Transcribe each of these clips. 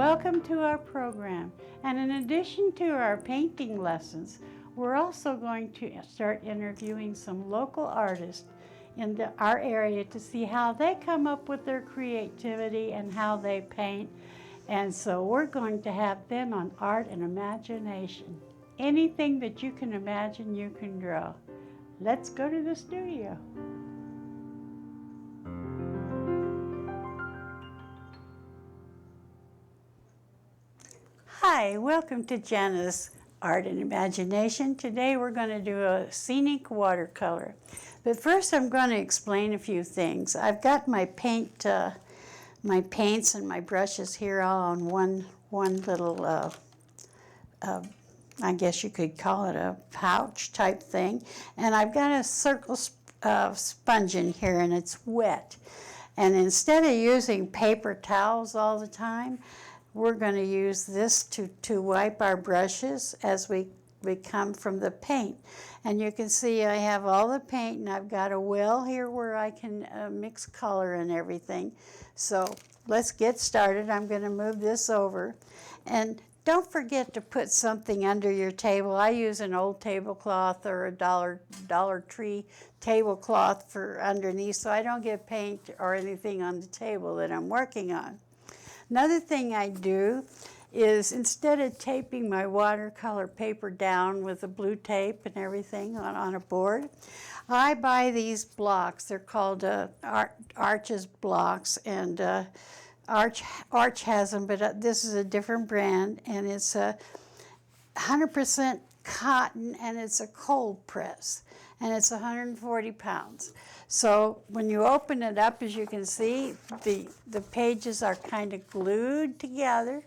Welcome to our program, and in addition to our painting lessons, we're also going to start interviewing some local artists in our area to see how they come up with their creativity and how they paint. And so we're going to have them on art and imagination. Anything that you can imagine, you can draw. Let's go to the studio. Hi, welcome to Janna's Art and Imagination. Today we're going to do a scenic watercolor. But first I'm going to explain a few things. I've got my paints and my brushes here all on one little, I guess you could call it a pouch type thing. And I've got a circle sponge in here and it's wet. And instead of using paper towels all the time, we're going to use this to wipe our brushes as we come from the paint. And you can see I have all the paint and I've got a well here where I can mix color and everything. So let's get started. I'm going to move this over. And don't forget to put something under your table. I use an old tablecloth or a Dollar Tree tablecloth for underneath so I don't get paint or anything on the table that I'm working on. Another thing I do is instead of taping my watercolor paper down with the blue tape and everything on a board, I buy these blocks. They're called Arches blocks, and Arch has them, but this is a different brand, and it's 100% cotton, and it's a cold press, and it's 140 pounds. So when you open it up, as you can see, the pages are kind of glued together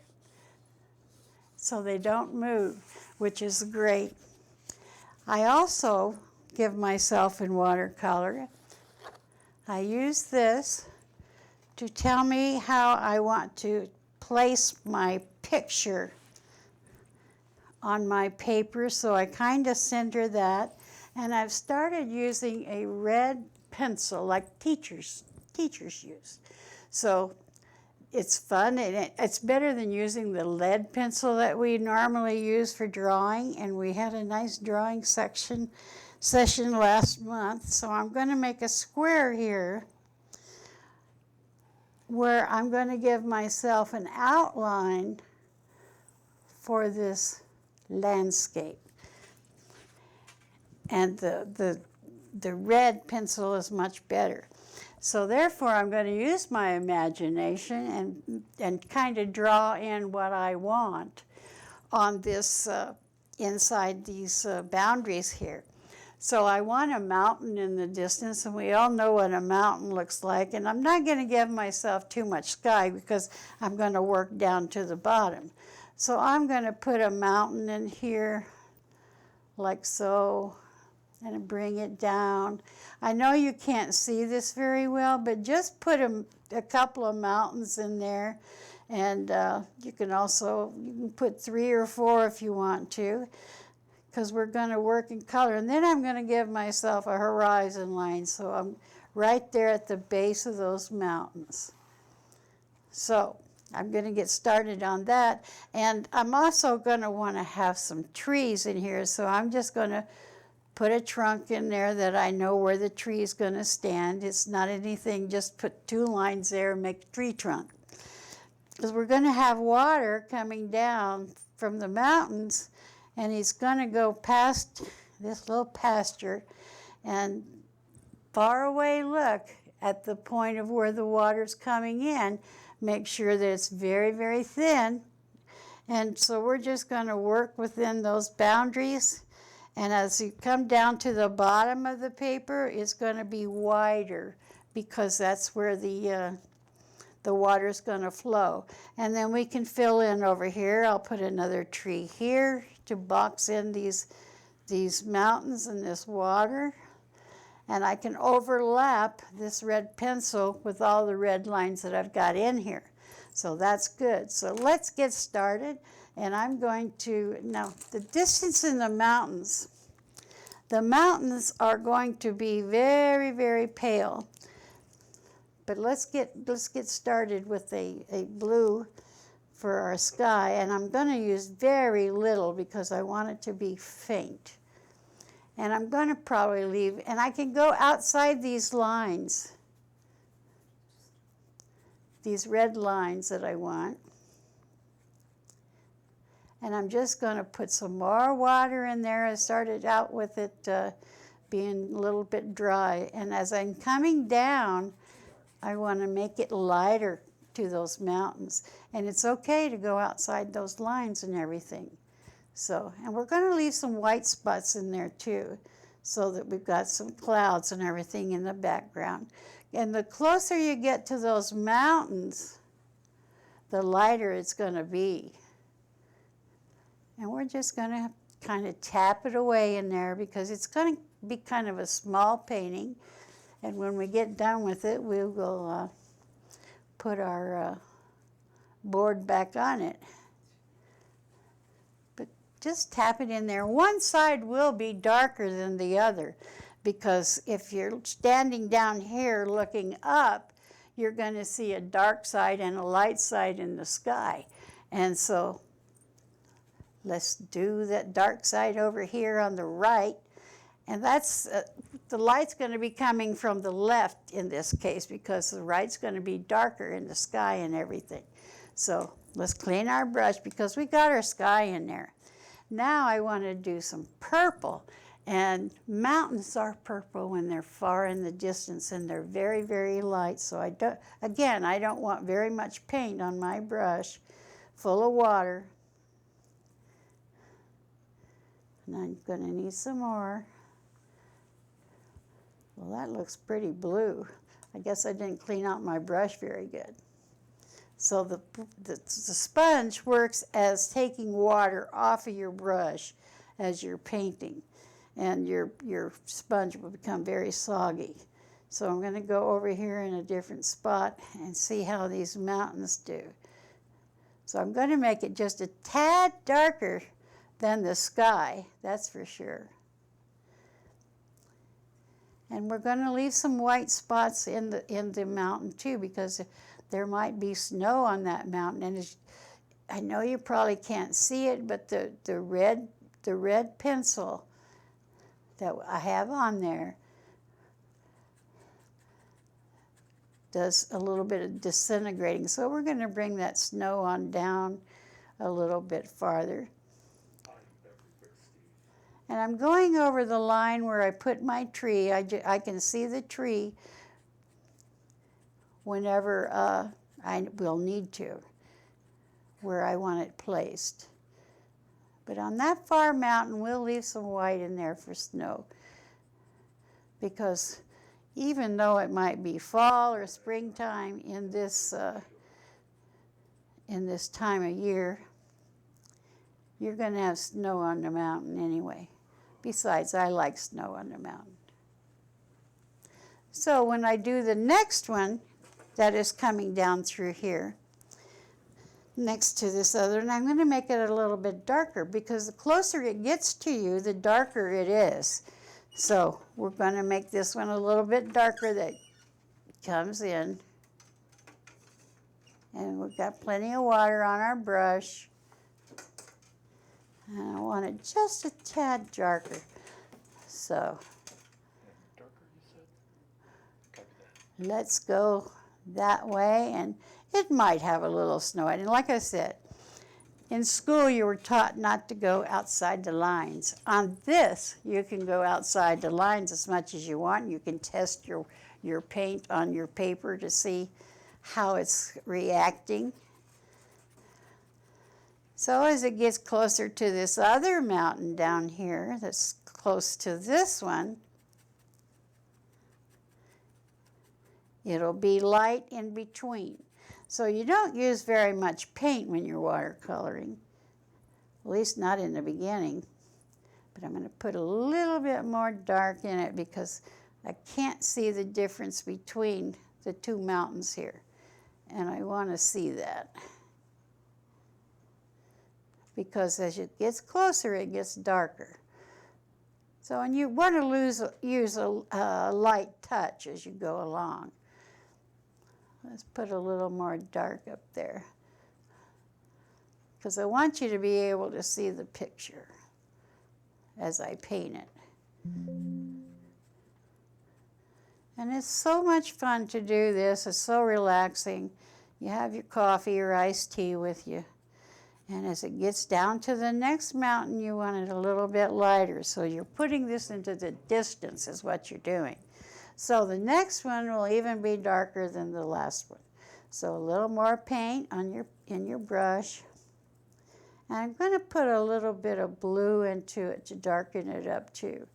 so they don't move, which is great. I also give myself in watercolor. I use this to tell me how I want to place my picture on my paper, so I kind of center that. And I've started using a red pencil like teachers use. So it's fun, and it's better than using the lead pencil that we normally use for drawing, and we had a nice drawing session last month. So I'm going to make a square here where I'm going to give myself an outline for this landscape. And the red pencil is much better. So therefore I'm going to use my imagination and kind of draw in what I want on this inside these boundaries here. So I want a mountain in the distance, and we all know what a mountain looks like. And I'm not going to give myself too much sky because I'm going to work down to the bottom. So I'm going to put a mountain in here like so, and bring it down. I know you can't see this very well, but just put a couple of mountains in there. And you can put 3 or 4 if you want to, because we're going to work in color. And then I'm going to give myself a horizon line, so I'm right there at the base of those mountains. So I'm going to get started on that. And I'm also going to want to have some trees in here, so I'm just going to put a trunk in there that I know where the tree is going to stand. It's not anything, just put 2 lines there and make a tree trunk. Because we're going to have water coming down from the mountains, and it's going to go past this little pasture and far away look at the point of where the water's coming in. Make sure that it's very, very thin. And so we're just going to work within those boundaries. And as you come down to the bottom of the paper, it's going to be wider because that's where the water's going to flow. And then we can fill in over here. I'll put another tree here to box in these mountains and this water. And I can overlap this red pencil with all the red lines that I've got in here. So that's good. So let's get started. And I'm going to, now the distance in the mountains are going to be very, very pale. But let's get started with a blue for our sky, and I'm going to use very little because I want it to be faint. And I'm going to probably leave, and I can go outside these lines, these red lines that I want. And I'm just going to put some more water in there. I started out with it being a little bit dry. And as I'm coming down, I want to make it lighter to those mountains. And it's okay to go outside those lines and everything. So, and we're going to leave some white spots in there too, so that we've got some clouds and everything in the background. And the closer you get to those mountains, the lighter it's going to be. And we're just going to kind of tap it away in there because it's going to be kind of a small painting. And when we get done with it, we will put our board back on it. But just tap it in there. One side will be darker than the other because if you're standing down here looking up, you're going to see a dark side and a light side in the sky. And so let's do that dark side over here on the right. And that's, the light's going to be coming from the left in this case because the right's going to be darker in the sky and everything. So let's clean our brush because we got our sky in there. Now I want to do some purple. And mountains are purple when they're far in the distance and they're very, very light. So I don't want very much paint on my brush full of water. And I'm going to need some more. Well, that looks pretty blue. I guess I didn't clean out my brush very good. So the sponge works as taking water off of your brush as you're painting. And your sponge will become very soggy. So I'm going to go over here in a different spot and see how these mountains do. So I'm going to make it just a tad darker than the sky, that's for sure. And we're going to leave some white spots in the mountain too because there might be snow on that mountain. And I know you probably can't see it, but the red pencil that I have on there does a little bit of disintegrating. So we're going to bring that snow on down a little bit farther. And I'm going over the line where I put my tree. I can see the tree whenever I will need to, where I want it placed. But on that far mountain, we'll leave some white in there for snow. Because even though it might be fall or springtime in this time of year, you're going to have snow on the mountain anyway. Besides, I like snow on the mountain. So when I do the next one that is coming down through here, next to this other, and I'm going to make it a little bit darker because the closer it gets to you, the darker it is. So we're going to make this one a little bit darker that comes in. And we've got plenty of water on our brush. And I want it just a tad darker. So let's go that way. And it might have a little snow. And like I said, in school you were taught not to go outside the lines. On this, you can go outside the lines as much as you want. You can test your paint on your paper to see how it's reacting. So as it gets closer to this other mountain down here that's close to this one, it'll be light in between. So you don't use very much paint when you're watercoloring, at least not in the beginning. But I'm going to put a little bit more dark in it because I can't see the difference between the two mountains here. And I want to see that. Because as it gets closer, it gets darker. So, and you want to use a light touch as you go along. Let's put a little more dark up there. because I want you to be able to see the picture as I paint it. And it's so much fun to do this. It's so relaxing. You have your coffee or iced tea with you. And as it gets down to the next mountain, you want it a little bit lighter. So you're putting this into the distance is what you're doing. So the next one will even be darker than the last one. So a little more paint on in your brush. And I'm going to put a little bit of blue into it to darken it up too.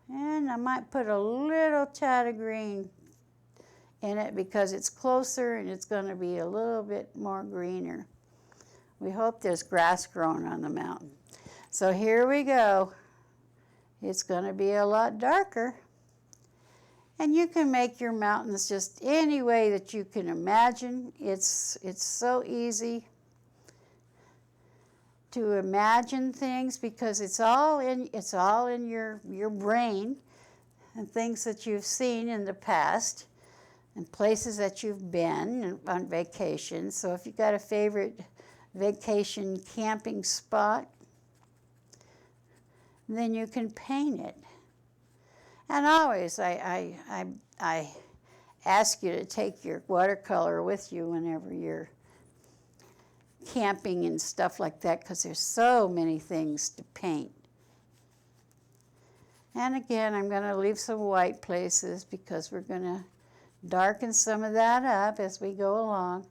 And I might put a little tad of green in it because it's closer and it's going to be a little bit more greener. We hope there's grass growing on the mountain. So here we go. It's going to be a lot darker. And you can make your mountains just any way that you can imagine. It's so easy to imagine things because it's all in your brain and things that you've seen in the past and places that you've been on vacation. So if you've got a favorite vacation camping spot, then you can paint it. And always I ask you to take your watercolor with you whenever you're camping and stuff like that because there's so many things to paint. And again, I'm going to leave some white places because we're going to darken some of that up as we go along.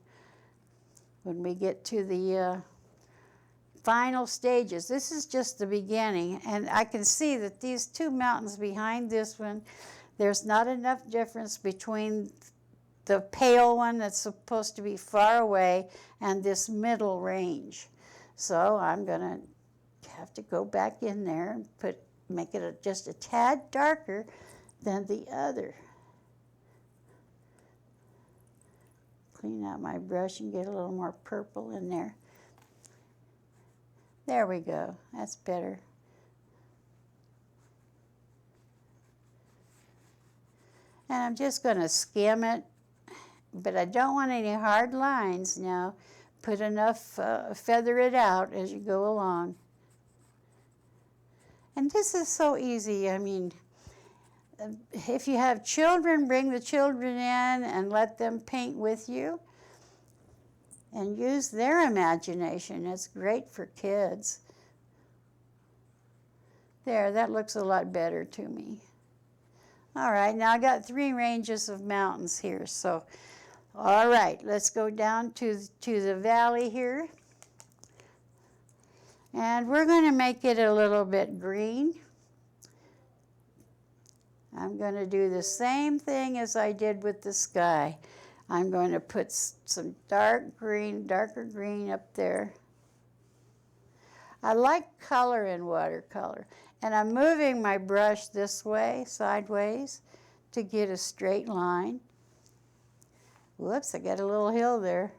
When we get to the final stages, this is just the beginning, and I can see that these two mountains behind this one, there's not enough difference between the pale one that's supposed to be far away and this middle range. So I'm going to have to go back in there and make it just a tad darker than the other. Clean out my brush and get a little more purple in there. There we go. That's better. And I'm just going to skim it, but I don't want any hard lines now. Put enough, feather it out as you go along. And this is so easy. I mean, if you have children, bring the children in and let them paint with you and use their imagination. It's great for kids. There, that looks a lot better to me. All right, now I got 3 ranges of mountains here. So, all right, let's go down to the valley here. And we're going to make it a little bit green. I'm going to do the same thing as I did with the sky. I'm going to put some darker green up there. I like color in watercolor. And I'm moving my brush this way, sideways, to get a straight line. Whoops, I got a little hill there.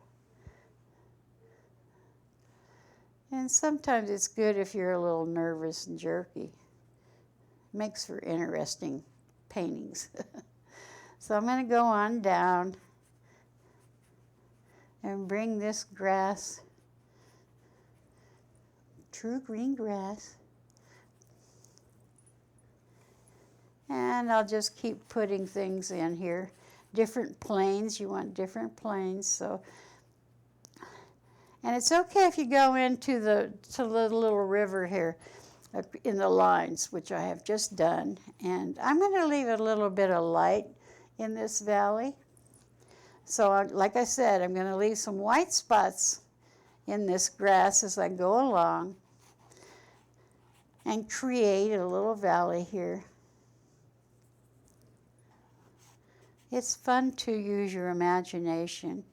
And sometimes it's good if you're a little nervous and jerky. Makes for interesting paintings. So I'm going to go on down and bring this grass, true green grass, and I'll just keep putting things in here. Different planes, you want different planes, so. And it's okay if you go into the little river here in the lines, which I have just done. And I'm going to leave a little bit of light in this valley. So like I said, I'm going to leave some white spots in this grass as I go along and create a little valley here. It's fun to use your imagination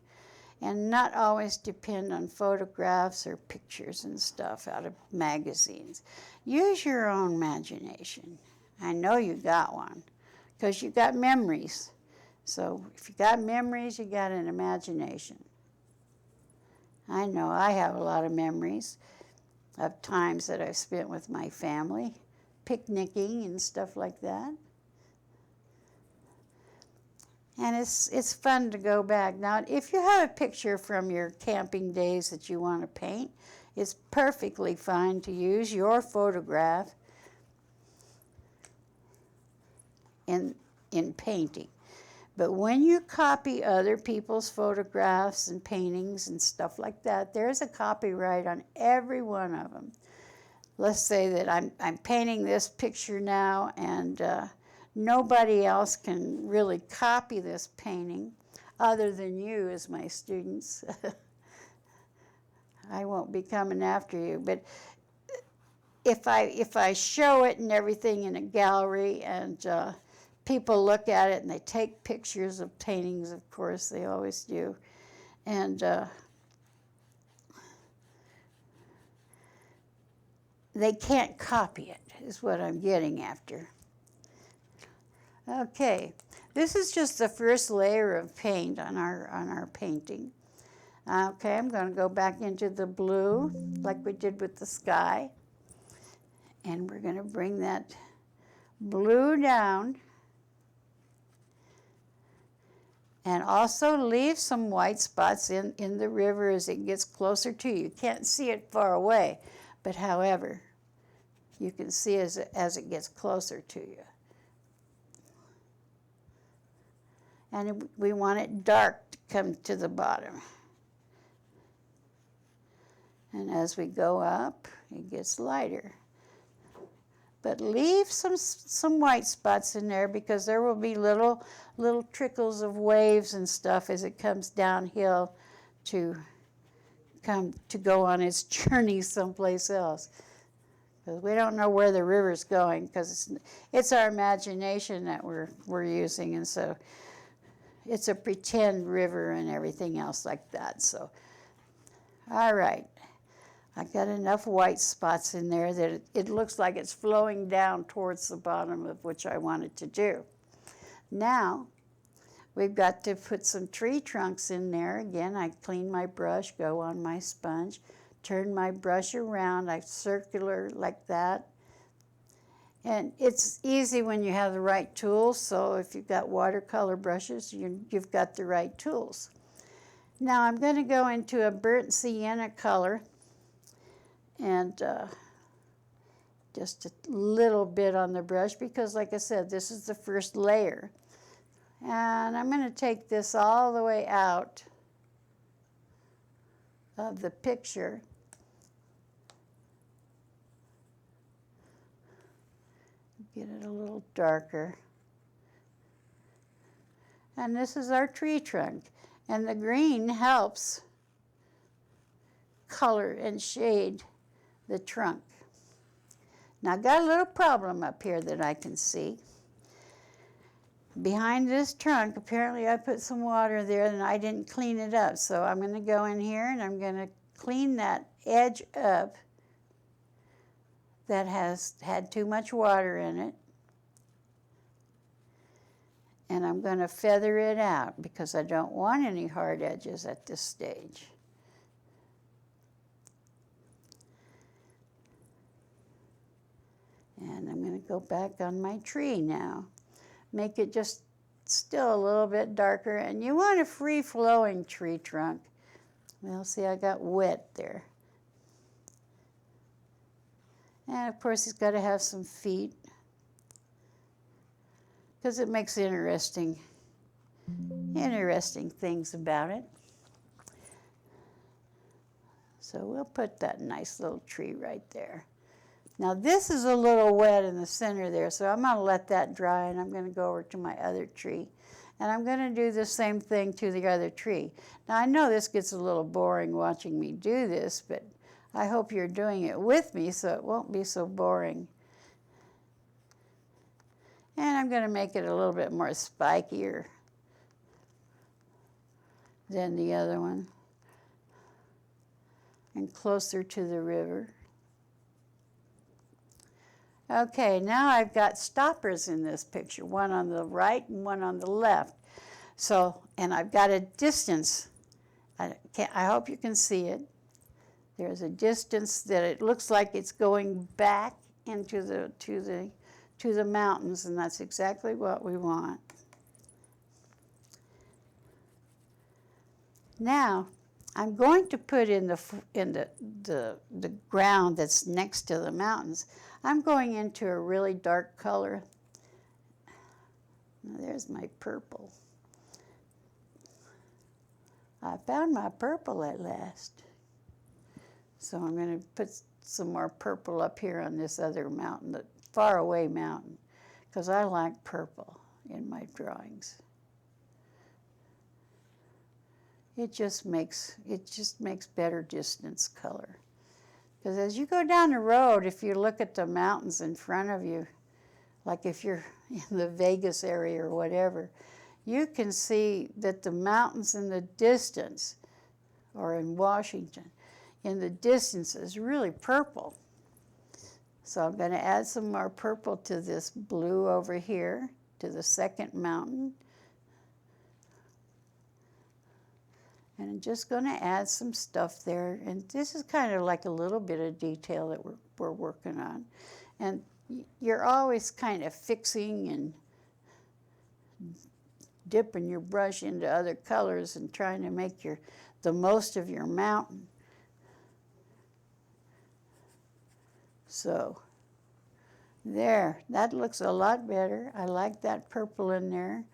and not always depend on photographs or pictures and stuff out of magazines. Use your own imagination. I know you got one because you got memories. So if you got memories, you got an imagination. I know I have a lot of memories of times that I've spent with my family, picnicking and stuff like that. And it's fun to go back. Now, if you have a picture from your camping days that you want to paint, it's perfectly fine to use your photograph in painting. But when you copy other people's photographs and paintings and stuff like that, there's a copyright on every one of them. Let's say that I'm painting this picture now, and nobody else can really copy this painting other than you as my students. I won't be coming after you, but if I show it and everything in a gallery, and people look at it and they take pictures of paintings, of course, they always do, and they can't copy it, is what I'm getting after. Okay, this is just the first layer of paint on our painting. Okay, I'm going to go back into the blue like we did with the sky, and we're going to bring that blue down, and also leave some white spots in the river as it gets closer to you. You can't see it far away, but however, you can see as it gets closer to you. And we want it dark to come to the bottom. And as we go up, it gets lighter. But leave some white spots in there, because there will be little trickles of waves and stuff as it comes downhill to go on its journey someplace else. Because we don't know where the river's going, because it's our imagination that we're using, and so it's a pretend river and everything else like that. So, all right. I got enough white spots in there that it looks like it's flowing down towards the bottom of which I want it to do. Now, we've got to put some tree trunks in there. Again, I clean my brush, go on my sponge, turn my brush around, I circular like that. And it's easy when you have the right tools, so if you've got watercolor brushes, you've got the right tools. Now I'm going to go into a burnt sienna color, and just a little bit on the brush, because like I said, this is the first layer. And I'm going to take this all the way out of the picture. Get it a little darker. And this is our tree trunk. And the green helps color and shade the trunk. Now I've got a little problem up here that I can see. Behind this trunk, apparently I put some water there and I didn't clean it up. So I'm going to go in here and I'm going to clean that edge up that has had too much water in it. And I'm going to feather it out because I don't want any hard edges at this stage. And I'm going to go back on my tree now. Make it just still a little bit darker. And you want a free-flowing tree trunk. Well, see, I got wet there. And of course, it's got to have some feet, because it makes interesting things about it. So we'll put that nice little tree right there. Now this is a little wet in the center there, so I'm going to let that dry, and I'm going to go over to my other tree. And I'm going to do the same thing to the other tree. Now I know this gets a little boring watching me do this, but I hope you're doing it with me so it won't be so boring. And I'm going to make it a little bit more spikier than the other one, and closer to the river. Okay, now I've got stoppers in this picture, one on the right and one on the left. So, and I've got a distance. I hope you can see it. There's a distance that it looks like it's going back into to the mountains, and that's exactly what we want. Now, I'm going to put in the ground that's next to the mountains. I'm going into a really dark color. Now, there's my purple. I found my purple at last. So I'm going to put some more purple up here on this other mountain, the faraway mountain, because I like purple in my drawings. It just makes better distance color. Because as you go down the road, if you look at the mountains in front of you, like if you're in the Vegas area or whatever, you can see that the mountains in the distance, or in Washington, in the distance is really purple. So I'm going to add some more purple to this blue over here, to the second mountain. And I'm just going to add some stuff there. And this is kind of like a little bit of detail that we're working on. And you're always kind of fixing and dipping your brush into other colors and trying to make the most of your mountain. So there, that looks a lot better. I like that purple in there.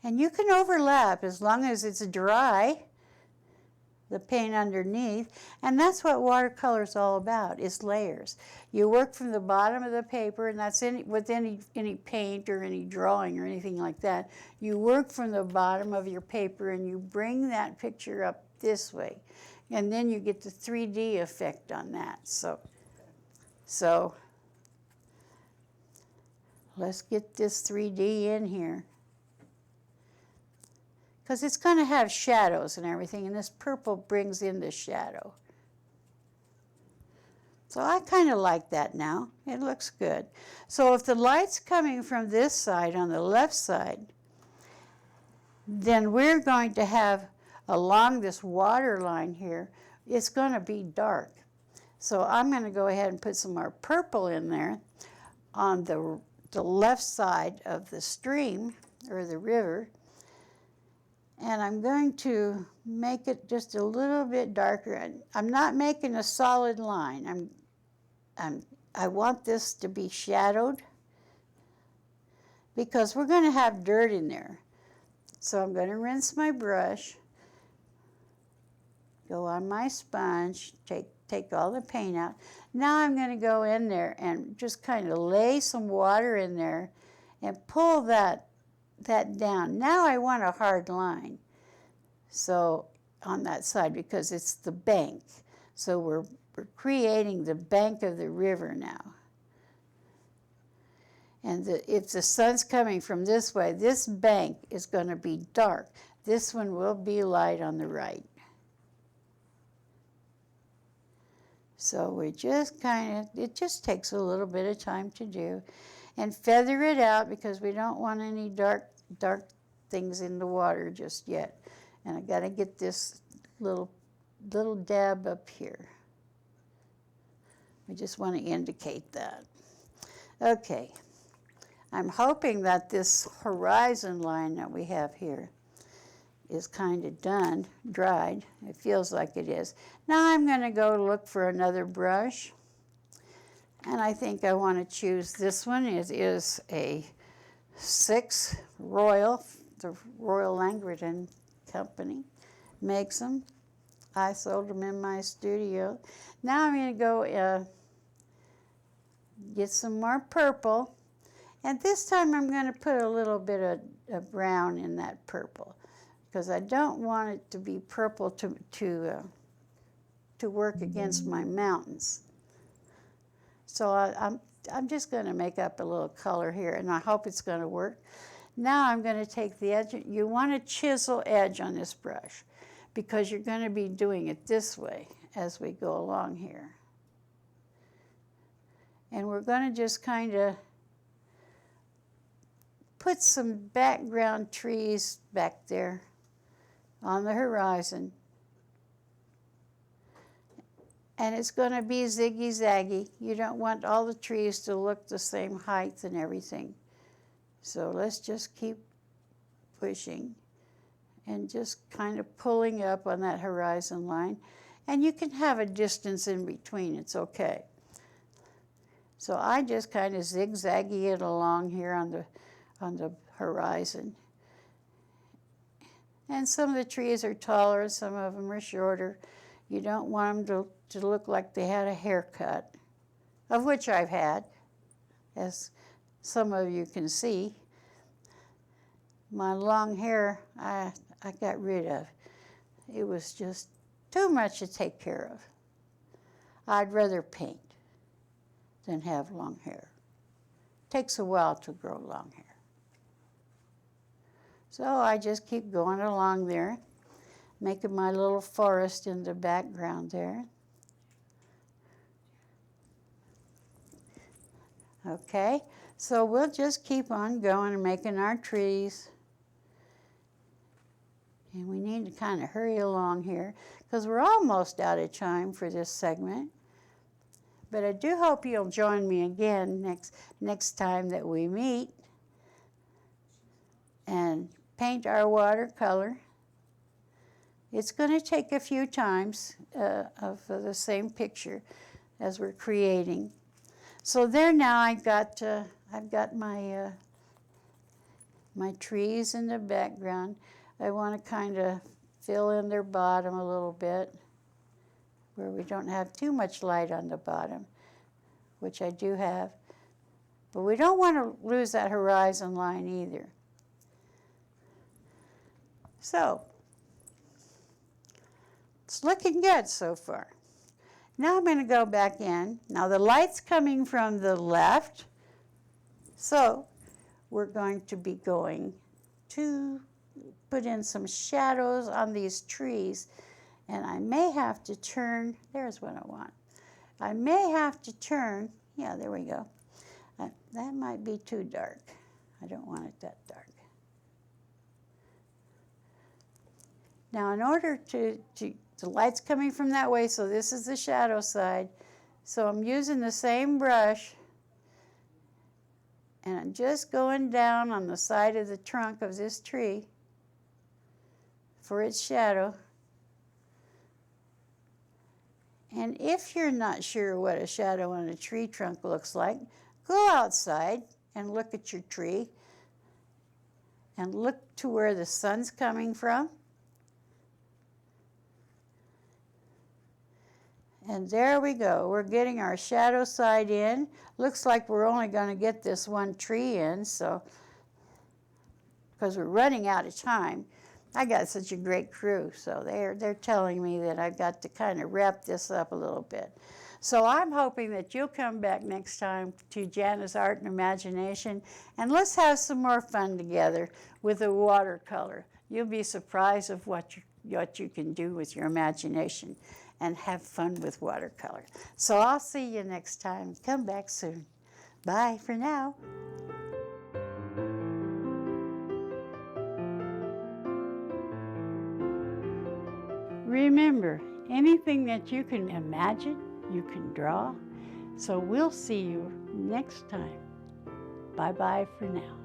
And you can overlap as long as it's dry, the paint underneath. And that's what watercolor is all about, is layers. You work from the bottom of the paper, and that's with any paint or any drawing or anything like that. You work from the bottom of your paper and you bring that picture up this way. And then you get the 3D effect on that. So let's get this 3D in here. Because it's going to have shadows and everything, and this purple brings in the shadow. So I kind of like that now. It looks good. So if the light's coming from this side, on the left side, then we're going to have, along this water line here, it's going to be dark. So I'm going to go ahead and put some more purple in there on the left side of the stream, or the river. And I'm going to make it just a little bit darker. I'm not making a solid line. I want this to be shadowed because we're going to have dirt in there. So I'm going to rinse my brush, go on my sponge, take all the paint out. Now I'm going to go in there and just kind of lay some water in there and pull that down. Now I want a hard line, so on that side, because it's the bank. So we're creating the bank of the river now. And if the sun's coming from this way, this bank is going to be dark. This one will be light on the right. So we just it just takes a little bit of time to do. And feather it out because we don't want any dark things in the water just yet. And I got to get this little dab up here. I just want to indicate that. Okay. I'm hoping that this horizon line that we have here is kind of dried. It feels like it is. Now I'm going to go look for another brush. And I think I want to choose this one. It is a 6 Royal, the Royal Langridon Company makes them. I sold them in my studio. Now I'm going to go get some more purple. And this time I'm going to put a little bit of brown in that purple because I don't want it to be purple to work against my mountains. So I'm just going to make up a little color here, and I hope it's going to work. Now I'm going to take the edge. You want a chisel edge on this brush because you're going to be doing it this way as we go along here. And we're going to just kind of put some background trees back there on the horizon. And it's going to be ziggy-zaggy. You don't want all the trees to look the same height and everything. So let's just keep pushing. and just kind of pulling up on that horizon line. And you can have a distance in between, it's okay. So I just kind of zigzaggy it along here on the horizon. And some of the trees are taller, some of them are shorter. You don't want them to look like they had a haircut, of which I've had, as some of you can see. My long hair, I got rid of. It was just too much to take care of. I'd rather paint than have long hair. Takes a while to grow long hair. So I just keep going along there, making my little forest in the background there. Okay, so we'll just keep on going and making our trees. And we need to kind of hurry along here because we're almost out of time for this segment. But I do hope you'll join me again next time that we meet and paint our watercolor. It's going to take a few times of the same picture as we're creating. So there now I've got my my trees in the background. I want to kind of fill in their bottom a little bit where we don't have too much light on the bottom, which I do have. But we don't want to lose that horizon line either. So, it's looking good so far. Now I'm going to go back in. Now the light's coming from the left, so we're going to be going to put in some shadows on these trees. And I may have to turn, there's what I want. I may have to turn, yeah, there we go. That might be too dark. I don't want it that dark. Now in order the light's coming from that way, so this is the shadow side. So I'm using the same brush, and I'm just going down on the side of the trunk of this tree for its shadow. And if you're not sure what a shadow on a tree trunk looks like, go outside and look at your tree and look to where the sun's coming from. And there we go. We're getting our shadow side in. Looks like we're only going to get this one tree in, so because we're running out of time. I got such a great crew, so they're telling me that I've got to kind of wrap this up a little bit. So I'm hoping that you'll come back next time to Janna's Art and Imagination, and let's have some more fun together with a watercolor. You'll be surprised of what you can do with your imagination and have fun with watercolor. So I'll see you next time. Come back soon. Bye for now. Remember, anything that you can imagine, you can draw. So we'll see you next time. Bye-bye for now.